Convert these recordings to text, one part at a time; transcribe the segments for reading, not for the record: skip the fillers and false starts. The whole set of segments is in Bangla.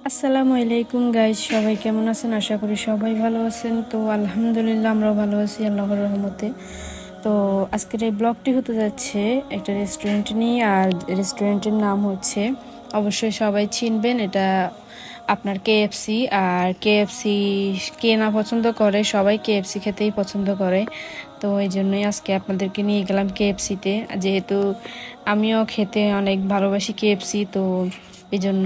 আসসালামু আলাইকুম গাইজ, সবাই কেমন আছেন? আশা করি সবাই ভালো আছেন। তো আলহামদুলিল্লাহ আমরাও ভালো আছি আল্লাহর রহমতে। তো আজকের এই ব্লগটি হতে যাচ্ছে একটা রেস্টুরেন্ট নিয়ে, আর রেস্টুরেন্টের নাম হচ্ছে, অবশ্যই সবাই চিনবেন, এটা আপনার কেএফসি। আর কেএফসি কে না পছন্দ করে, সবাই কেএফসি খেতেই পছন্দ করে। তো এই জন্যই আজকে আপনাদেরকে নিয়ে গেলাম কেএফসিতে, যেহেতু আমিও খেতে অনেক ভালোবাসি কেএফসি। তো এই জন্য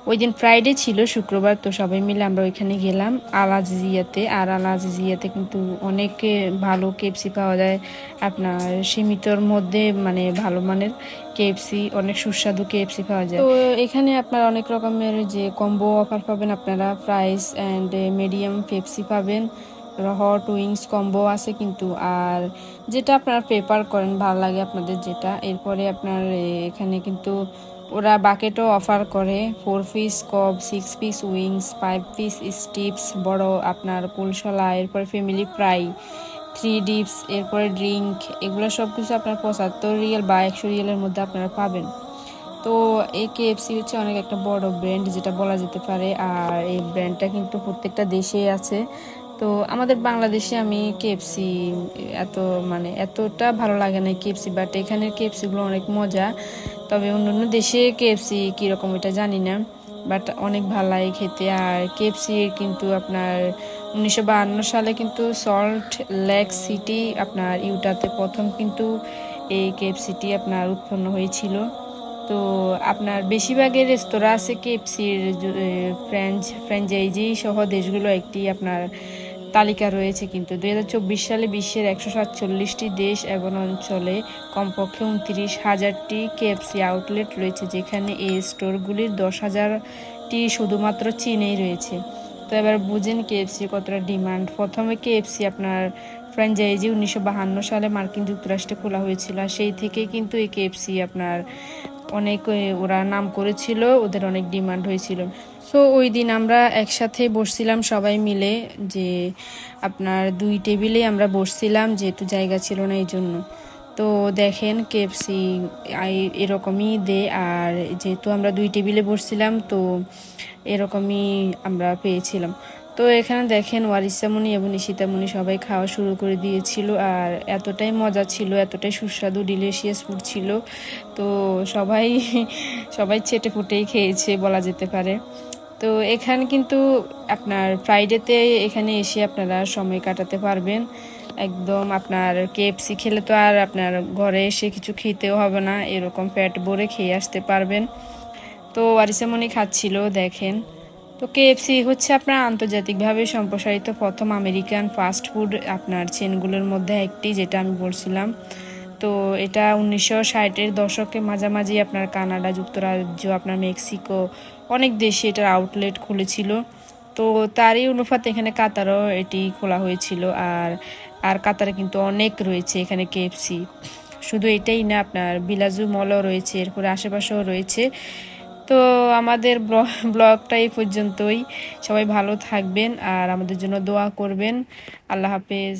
ওই দিন ফ্রাইডে ছিল, শুক্রবার, তো সবাই মিলে আমরা ওইখানে গেলাম আল আজিজিয়াতে। আর আল আজিজিয়াতে কিন্তু অনেক ভালো কেএফসি পাওয়া যায়, আপনার সীমিতর মধ্যে, মানে ভালো মানের কেএফসি, অনেক সুস্বাদু কেএফসি পাওয়া যায়। তো এখানে আপনার অনেক রকমের যে কম্বো অফার পাবেন, আপনারা ফ্রাইস অ্যান্ড মিডিয়াম পেপসি পাবেন, হট উইংস কম্বো আছে কিন্তু। আর যেটা আপনারা প্রেফার করেন, ভালো লাগে আপনাদের যেটা। এরপরে আপনার এখানে কিন্তু ওরা বাকেটও অফার করে, 4 পিস কব, 6 পিস উইংস, 5 পিস স্টিপস, বড় আপনার কুলশলা, এরপরে ফ্যামিলি ফ্রাই, 3 ডিপস, এরপরে ড্রিঙ্ক, এগুলো সব কিছু আপনার 75 রিয়াল বা 100 রিয়ালের মধ্যে আপনারা পাবেন। তো এই কেএফসি হচ্ছে অনেক একটা বড় ব্র্যান্ড যেটা বলা যেতে পারে, আর এই ব্র্যান্ডটা কিন্তু প্রত্যেকটা দেশেই আছে। তো আমাদের বাংলাদেশে আমি কেএফসি এত, মানে এতটা ভালো লাগে না কেএফসি, বাট এখানের কেএফসিগুলো অনেক মজা। তবে অন্য দেশে কেএফসি কীরকম এটা জানি না, বাট অনেক ভালো লাগে খেতে। আর কেএফসি কিন্তু আপনার 1952 সালে কিন্তু সল্ট লেক সিটি, আপনার ইউটাতে প্রথম কিন্তু এই কেএফসিটি আপনার উৎপন্ন হয়েছিল। তো আপনার বেশিরভাগের রেস্তোরাঁ আছে কেএফসির, ফ্র্যাঞ্চাইজি সহ দেশগুলো একটি আপনার তালিকা রয়েছে। কিন্তু 2024 সালে বিশ্বের 147টি দেশ এবং অঞ্চলে কমপক্ষে 29,000টি কেএফসি আউটলেট রয়েছে, যেখানে এই স্টোরগুলির 10,000টি শুধুমাত্র চীনেই রয়েছে। তো এবার বুঝেন কেএফসি কতটা ডিমান্ড। প্রথমে কেএফসি আপনার ফ্র্যাঞ্চাইজি 1952 সালে মার্কিন যুক্তরাষ্ট্রে খোলা হয়েছিল, আর সেই থেকেই কিন্তু এই কেএফসি আপনার অনেক ওরা নাম করেছিল, ওদের অনেক ডিমান্ড হয়েছিল। সো ওই দিন আমরা একসাথে বসছিলাম সবাই মিলে, যে আপনার 2 টেবিলে আমরা বসছিলাম, যেহেতু জায়গা ছিল না এই জন্য। তো দেখেন কেএফসি এরকমই দে, আর যেহেতু আমরা 2 টেবিলে বসছিলাম, তো এরকমই আমরা পেয়েছিলাম। তো এখানে দেখেন ওয়ারিসামণি এবং নিশিতামণি সবাই খাওয়া শুরু করে দিয়েছিল, আর এতটাই মজা ছিল, এতটাই সুস্বাদু ডিলিশিয়াস ফুড ছিল। তো সবাই সবাই চেটে ফুটেই খেয়েছে বলা যেতে পারে। তো এখানে কিন্তু আপনার ফ্রাইডেতে এখানে এসে আপনারা সময় কাটাতে পারবেন একদম। আপনার কেএফসি খেলে তো আর আপনার ঘরে এসে কিছু খেতেও হবে না, এরকম পেট ভরে খেয়ে আসতে পারবেন। তো আরিসামণি খাচ্ছিল দেখেন। তো কেএফসি হচ্ছে আপনার আন্তর্জাতিকভাবে সম্প্রসারিত প্রথম আমেরিকান ফাস্ট ফুড আপনার চেনগুলোর মধ্যে একটি, যেটা আমি বলছিলাম। তো এটা 1960-এর দশকের মাঝামাঝি আপনার কানাডা, যুক্তরাজ্য, আপনার মেক্সিকো, অনেক দেশে এটার আউটলেট খুলেছিল। তো তারই অনুপাতে এখানে কাতারও এটি খোলা হয়েছিল। আর আর কাতারে কিন্তু অনেক রয়েছে এখানে কেএফসি, শুধু এটাই না, আপনার বিলাজু মলও রয়েছে, এরপরে আশেপাশেও রয়েছে। তো আমাদের ব্লগটা এই পর্যন্তই। সবাই ভালো থাকবেন আর আমাদের জন্য দোয়া করবেন। আল্লাহ হাফেজ।